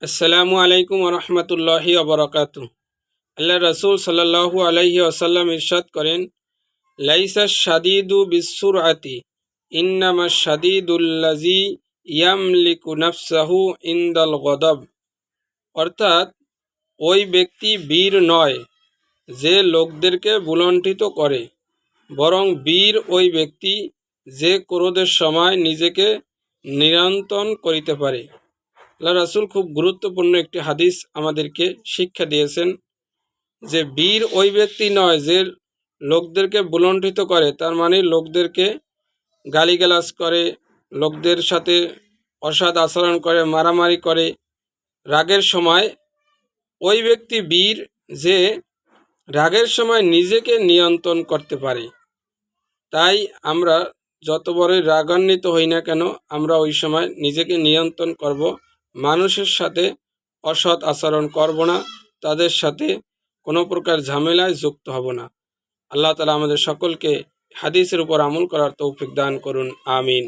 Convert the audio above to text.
আসসালামু আলাইকুম ওরহমতুল্লাহি ওবরাকাতু। আল্লাহ রসুল সাল্লাল্লাহু আলাইহি ওয়াসাল্লাম ইরশাদ করেন, লাইসা শাদীদু বিসসুরআতি ইন্নামা শাদীদুল্লাযী ইয়ামলিকু নাফসাহু ইনদাল গদব। অর্থাৎ ওই ব্যক্তি বীর নয় যে লোকদেরকে বুলণ্ঠিত করে, বরং বীর ওই ব্যক্তি যে ক্রোধের সময় নিজেকে নিয়ন্ত্রণ করিতে পারে। আল্লাহ রাসূল খুব গুরুত্বপূর্ণ একটি হাদিস আমাদেরকে শিক্ষা দিয়েছেন যে বীর ওই ব্যক্তি নয় যে লোকদেরকে বুলণ্ঠিত করে, তার মানে লোকদেরকে গালিগালাজ করে, লোকদের সাথে অসৎ আচরণ করে, মারামারি করে রাগের সময়। ওই ব্যক্তি বীর যে রাগের সময় নিজেকে নিয়ন্ত্রণ করতে পারে। তাই আমরা যত বড়ই রাগান্বিত হই না কেন, আমরা ওই সময় নিজেকে নিয়ন্ত্রণ করব, মানুষের সাথে অসৎ আচরণ করব না, তাদের সাথে কোনো প্রকার ঝামেলায় যুক্ত হব না। আল্লাহ তাআলা আমাদের সকলকে হাদিসের উপর আমল করার তৌফিক দান করুন, আমিন।